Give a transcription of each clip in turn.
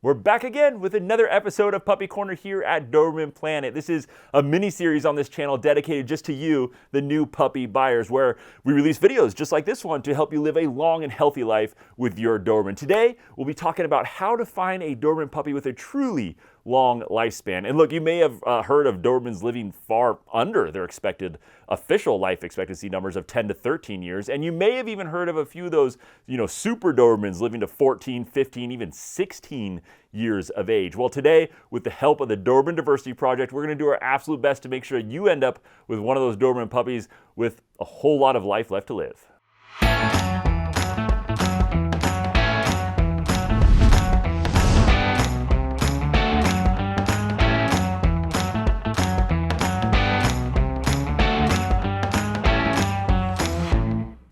We're back again with another episode of Puppy Corner here at Doberman Planet. This is a mini-series on this channel dedicated just to you, the new puppy buyers, where we release videos just like this one to help you live a long and healthy life with your Doberman. Today, we'll be talking about how to find a Doberman puppy with a truly long lifespan. And look, you may have heard of Dobermans living far under their expected official life expectancy numbers of 10 to 13 years. And you may have even heard of a few of those, super Dobermans living to 14, 15, even 16 years of age. Well, today, with the help of the Doberman Diversity Project, we're going to do our absolute best to make sure you end up with one of those Doberman puppies with a whole lot of life left to live.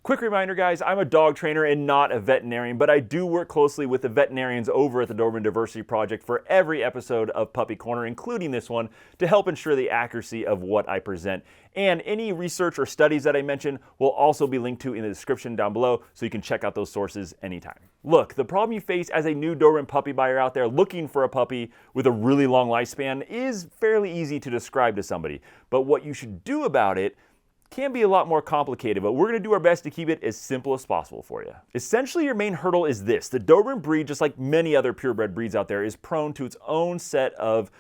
Quick reminder, guys, I'm a dog trainer and not a veterinarian, but I do work closely with the veterinarians over at the Doberman Diversity Project for every episode of Puppy Corner, including this one, to help ensure the accuracy of what I present. And any research or studies that I mention will also be linked to in the description down below, so you can check out those sources anytime. Look, the problem you face as a new Doberman puppy buyer out there looking for a puppy with a really long lifespan is fairly easy to describe to somebody. But what you should do about it can be a lot more complicated, but we're going to do our best to keep it as simple as possible for you. Essentially, your main hurdle is this. The Doberman breed, just like many other purebred breeds out there, is prone to its own set of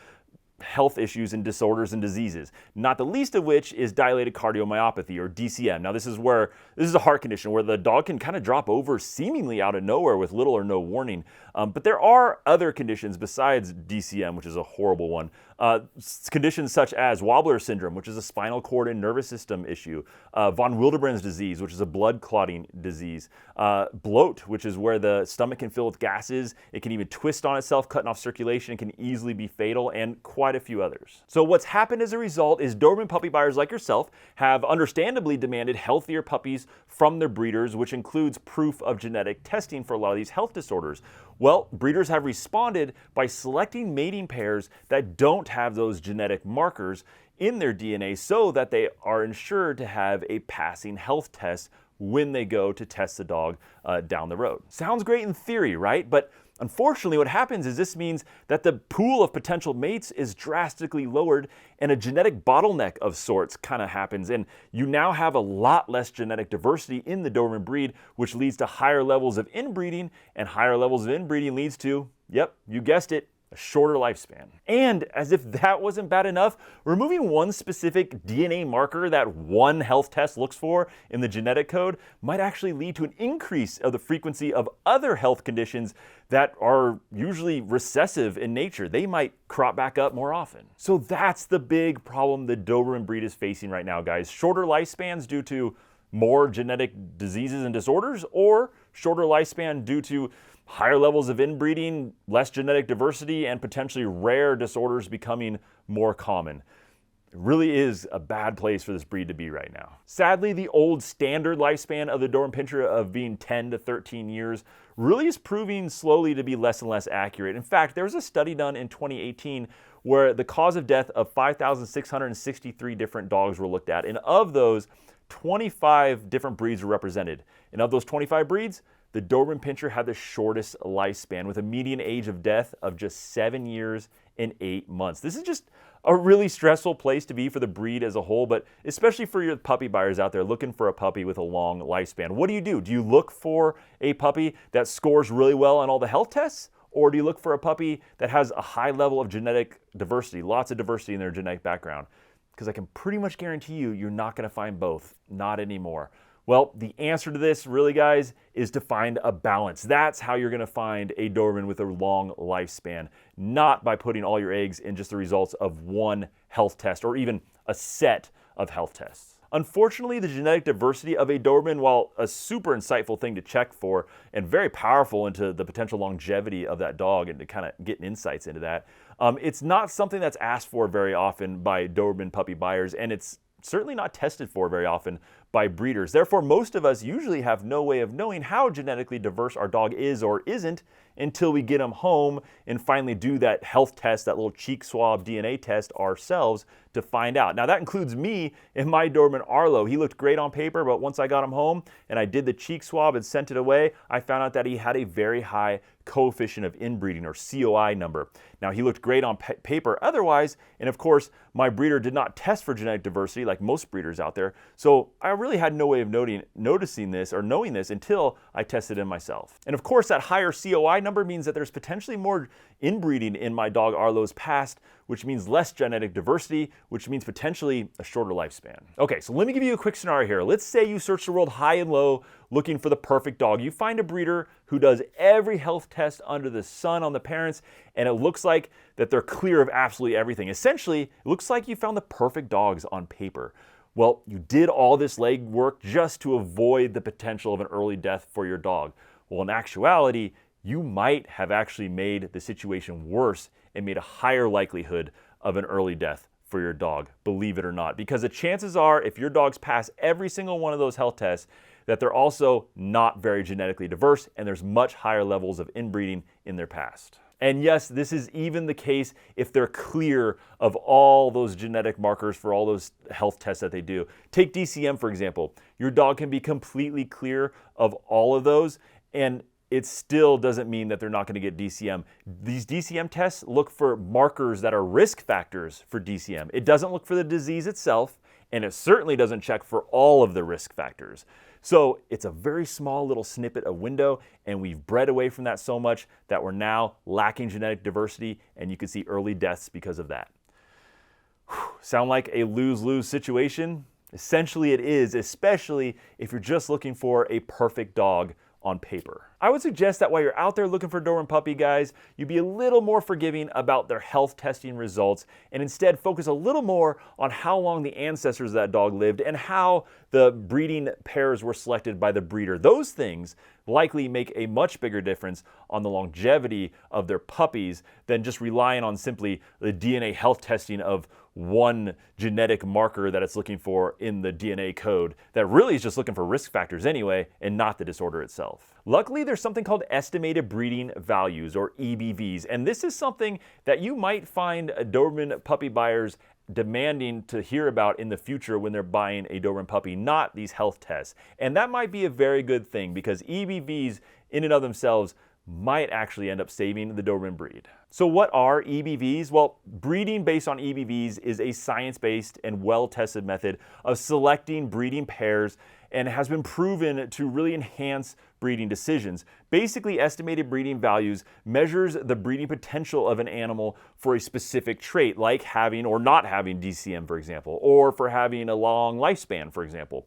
health issues and disorders and diseases, not the least of which is dilated cardiomyopathy, or DCM. Now, this is a heart condition where the dog can kind of drop over seemingly out of nowhere with little or no warning. But there are other conditions besides DCM, which is a horrible one. Conditions such as Wobbler syndrome, which is a spinal cord and nervous system issue, von Willebrand's disease, which is a blood clotting disease, bloat, which is where the stomach can fill with gases. It can even twist on itself, cutting off circulation. It can easily be fatal, and quite a few others. So what's happened as a result is Doberman puppy buyers like yourself have understandably demanded healthier puppies from their breeders, which includes proof of genetic testing for a lot of these health disorders. Well, breeders have responded by selecting mating pairs that don't have those genetic markers in their DNA so that they are ensured to have a passing health test when they go to test the dog down the road. Sounds great in theory, right? But unfortunately, what happens is this means that the pool of potential mates is drastically lowered and a genetic bottleneck of sorts kind of happens. And you now have a lot less genetic diversity in the Doberman breed, which leads to higher levels of inbreeding, and higher levels of inbreeding leads to, yep, you guessed it, a shorter lifespan. And as if that wasn't bad enough, removing one specific DNA marker that one health test looks for in the genetic code might actually lead to an increase of the frequency of other health conditions that are usually recessive in nature. They might crop back up more often. So that's the big problem the Doberman breed is facing right now, guys. Shorter lifespans due to more genetic diseases and disorders, or shorter lifespan due to higher levels of inbreeding, less genetic diversity, and potentially rare disorders becoming more common. It really is a bad place for this breed to be right now. Sadly, the old standard lifespan of the Doberman Pinscher of being 10 to 13 years really is proving slowly to be less and less accurate. In fact, there was a study done in 2018 where the cause of death of 5,663 different dogs were looked at, and of those, 25 different breeds were represented. And of those 25 breeds, the Doberman Pinscher had the shortest lifespan with a median age of death of just 7 years and 8 months. This is just a really stressful place to be for the breed as a whole, but especially for your puppy buyers out there looking for a puppy with a long lifespan. What do? Do you look for a puppy that scores really well on all the health tests? Or do you look for a puppy that has a high level of genetic diversity, lots of diversity in their genetic background? Because I can pretty much guarantee you, you're not going to find both. Not anymore. Well, the answer to this, really, guys, is to find a balance. That's how you're going to find a Doberman with a long lifespan, not by putting all your eggs in just the results of one health test or even a set of health tests. Unfortunately, the genetic diversity of a Doberman, while a super insightful thing to check for and very powerful into the potential longevity of that dog and to kind of get insights into that, it's not something that's asked for very often by Doberman puppy buyers, and it's certainly not tested for very often by breeders. Therefore, most of us usually have no way of knowing how genetically diverse our dog is or isn't until we get them home and finally do that health test, that little cheek swab DNA test ourselves to find out. Now that includes me and my Doberman Arlo. He looked great on paper, but once I got him home and I did the cheek swab and sent it away, I found out that he had a very high coefficient of inbreeding, or COI number. Now, he looked great on paper otherwise, and of course, my breeder did not test for genetic diversity like most breeders out there, so I really had no way of noticing this or knowing this until I tested him myself. And of course, that higher COI number means that there's potentially more inbreeding in my dog Arlo's past, which means less genetic diversity, which means potentially a shorter lifespan. Okay, so let me give you a quick scenario here. Let's say you search the world high and low looking for the perfect dog. You find a breeder who does every health test under the sun on the parents, and it looks like that they're clear of absolutely everything. Essentially, it looks like you found the perfect dogs on paper. Well, you did all this legwork just to avoid the potential of an early death for your dog. Well, in actuality, you might have actually made the situation worse and made a higher likelihood of an early death for your dog, believe it or not. Because the chances are, if your dogs pass every single one of those health tests, that they're also not very genetically diverse, and there's much higher levels of inbreeding in their past. And yes, this is even the case if they're clear of all those genetic markers for all those health tests that they do. Take DCM, for example. Your dog can be completely clear of all of those, and it still doesn't mean that they're not going to get DCM. These DCM tests look for markers that are risk factors for DCM. It doesn't look for the disease itself, and it certainly doesn't check for all of the risk factors. So it's a very small little snippet of window, and we've bred away from that so much that we're now lacking genetic diversity, and you can see early deaths because of that. Sound like a lose-lose situation? Essentially it is, especially if you're just looking for a perfect dog on paper. I would suggest that while you're out there looking for Doberman puppy guys, you be a little more forgiving about their health testing results and instead focus a little more on how long the ancestors of that dog lived and how the breeding pairs were selected by the breeder. Those things likely make a much bigger difference on the longevity of their puppies than just relying on simply the DNA health testing of one genetic marker that it's looking for in the DNA code that really is just looking for risk factors anyway and not the disorder itself. Luckily, there's something called estimated breeding values, or EBVs, and this is something that you might find Doberman puppy buyers demanding to hear about in the future when they're buying a Doberman puppy, not these health tests. And that might be a very good thing because EBVs in and of themselves might actually end up saving the Doberman breed. So what are EBVs? Well, breeding based on EBVs is a science-based and well-tested method of selecting breeding pairs and has been proven to really enhance breeding decisions. Basically, estimated breeding values measures the breeding potential of an animal for a specific trait, like having or not having DCM, for example, or for having a long lifespan, for example.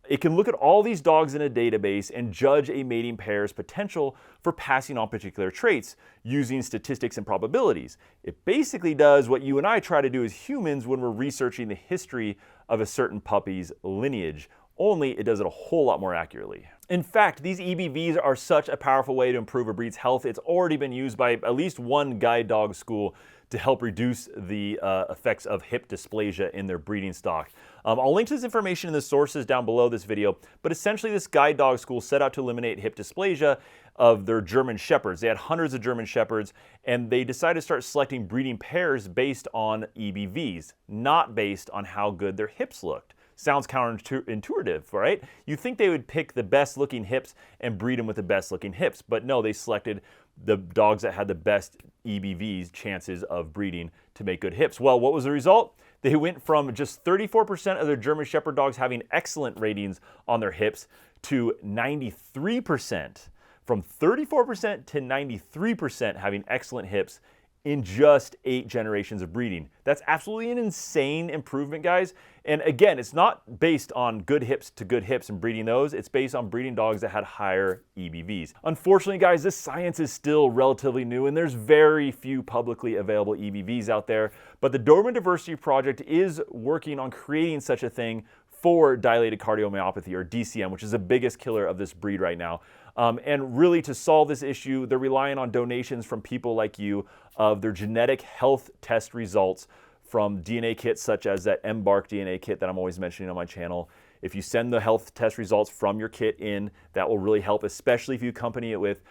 It can look at all these dogs in a database and judge a mating pair's potential for passing on particular traits using statistics and probabilities. It basically does what you and I try to do as humans when we're researching the history of a certain puppy's lineage, only it does it a whole lot more accurately. In fact, these EBVs are such a powerful way to improve a breed's health. It's already been used by at least one guide dog school to help reduce the effects of hip dysplasia in their breeding stock. I'll link to this information in the sources down below this video, but essentially this guide dog school set out to eliminate hip dysplasia of their German Shepherds. They had hundreds of German Shepherds, and they decided to start selecting breeding pairs based on EBVs, not based on how good their hips looked. Sounds counterintuitive, right? You think they would pick the best looking hips and breed them with the best looking hips, but no, they selected the dogs that had the best EBVs chances of breeding to make good hips. Well, what was the result? They went from just 34% of their German Shepherd dogs having excellent ratings on their hips to 93%. From 34% to 93% having excellent hips in just 8 generations of breeding. That's absolutely an insane improvement, guys. And again, it's not based on good hips to good hips and breeding those. It's based on breeding dogs that had higher EBVs. Unfortunately, guys, this science is still relatively new and there's very few publicly available EBVs out there. But the Doberman Diversity Project is working on creating such a thing for dilated cardiomyopathy, or DCM, which is the biggest killer of this breed right now. And really, to solve this issue, they're relying on donations from people like you of their genetic health test results from DNA kits such as that Embark DNA kit that I'm always mentioning on my channel. If you send the health test results from your kit in, that will really help, especially if you accompany it with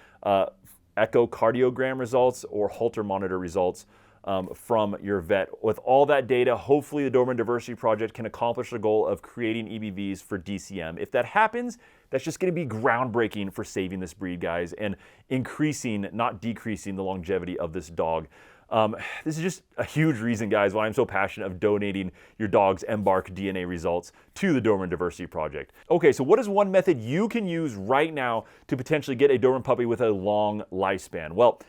echocardiogram results or Holter monitor results from your vet. With all that data, hopefully the Doberman Diversity Project can accomplish the goal of creating EBVs for DCM. If that happens, that's just going to be groundbreaking for saving this breed, guys, and increasing, not decreasing, the longevity of this dog. This is just a huge reason, guys, why I'm so passionate of donating your dog's Embark DNA results to the Doberman Diversity Project. Okay, so what is one method you can use right now to potentially get a Doberman puppy with a long lifespan? Well,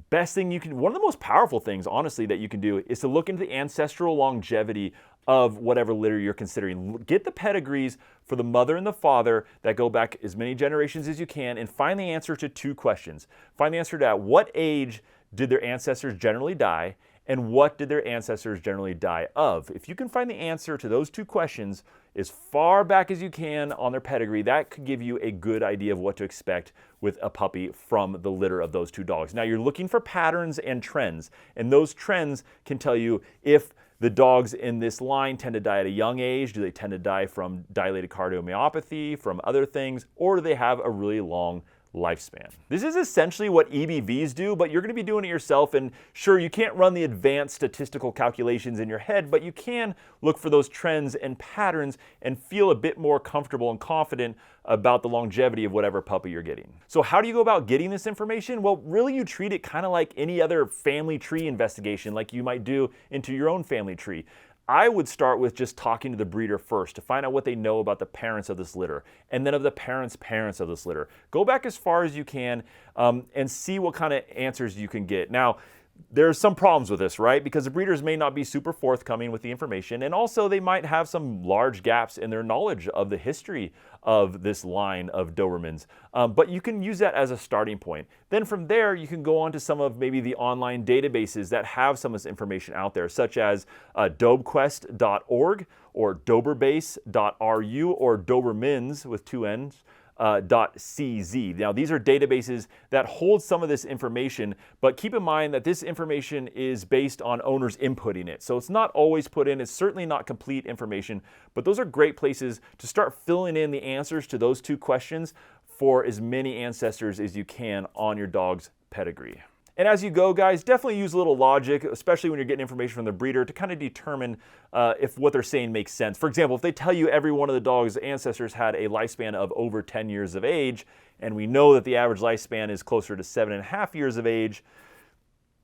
best thing you can, one of the most powerful things, honestly, that you can do is to look into the ancestral longevity of whatever litter you're considering. Get the pedigrees for the mother and the father that go back as many generations as you can, and find the answer to two questions. Find the answer to at what age did their ancestors generally die, and what did their ancestors generally die of? If you can find the answer to those two questions as far back as you can on their pedigree, that could give you a good idea of what to expect with a puppy from the litter of those two dogs. Now, you're looking for patterns and trends, and those trends can tell you if the dogs in this line tend to die at a young age. Do they tend to die from dilated cardiomyopathy, from other things, or do they have a really long lifespan? This is essentially what EBVs do, but you're going to be doing it yourself. And sure, you can't run the advanced statistical calculations in your head, but you can look for those trends and patterns and feel a bit more comfortable and confident about the longevity of whatever puppy you're getting. So how do you go about getting this information? Well, really, you treat it kind of like any other family tree investigation, like you might do into your own family tree. I would start with just talking to the breeder first to find out what they know about the parents of this litter, and then of the parents' parents of this litter. Go back as far as you can and see what kind of answers you can get. Now, there's some problems with this, right? Because the breeders may not be super forthcoming with the information, and also they might have some large gaps in their knowledge of the history of this line of Dobermans. But you can use that as a starting point. Then from there, you can go on to some of maybe the online databases that have some of this information out there, such as dobquest.org or doberbase.ru or Dobermans with two N's. .cz. Now, these are databases that hold some of this information, but keep in mind that this information is based on owners inputting it. So it's not always put in, it's certainly not complete information, but those are great places to start filling in the answers to those two questions for as many ancestors as you can on your dog's pedigree. And as you go, guys, definitely use a little logic, especially when you're getting information from the breeder, to kind of determine if what they're saying makes sense. For example, if they tell you every one of the dog's ancestors had a lifespan of over 10 years of age, and we know that the average lifespan is closer to 7.5 years of age,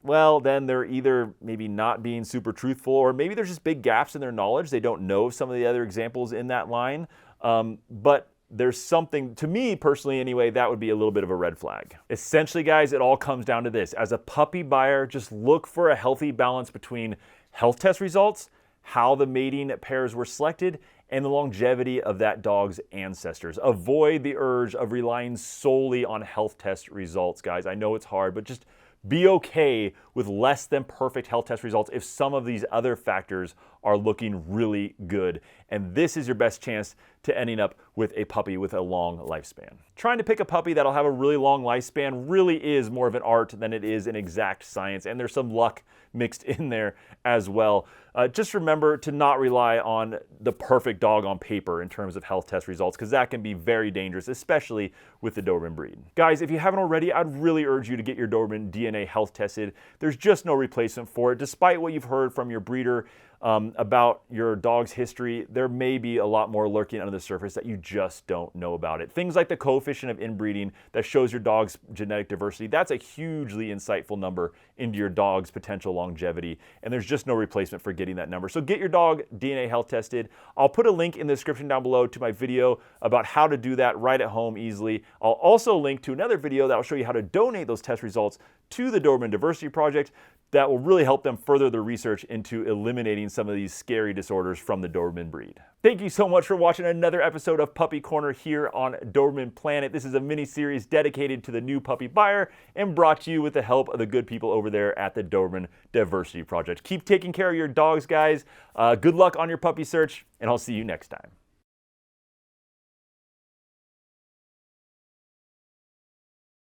well, then they're either maybe not being super truthful, or maybe there's just big gaps in their knowledge. They don't know some of the other examples in that line. But there's something, to me personally anyway, that would be a little bit of a red flag. Essentially, guys, it all comes down to this. As a puppy buyer, just look for a healthy balance between health test results, how the mating pairs were selected, and the longevity of that dog's ancestors. Avoid the urge of relying solely on health test results, guys. I know it's hard, but just be okay with less than perfect health test results if some of these other factors are looking really good. And this is your best chance to ending up with a puppy with a long lifespan. Trying to pick a puppy that'll have a really long lifespan really is more of an art than it is an exact science, and there's some luck mixed in there as well. Just remember to not rely on the perfect dog on paper in terms of health test results, because that can be very dangerous, especially with the Doberman breed. Guys, if you haven't already, I'd really urge you to get your Doberman DNA health tested. There's just no replacement for it. Despite what you've heard from your breeder about your dog's history, there may be a lot more lurking under the surface that you just don't know about it. Things like the coefficient of inbreeding that shows your dog's genetic diversity, that's a hugely insightful number into your dog's potential longevity, and there's just no replacement for getting that number. So get your dog DNA health tested. I'll put a link in the description down below to my video about how to do that right at home easily. I'll also link to another video that will show you how to donate those test results to the Doberman Diversity Project. That will really help them further their research into eliminating some of these scary disorders from the Doberman breed. Thank you so much for watching another episode of Puppy Corner here on Doberman Planet. This is a mini-series dedicated to the new puppy buyer and brought to you with the help of the good people over there at the Doberman Diversity Project. Keep taking care of your dogs, guys. Good luck on your puppy search, and I'll see you next time.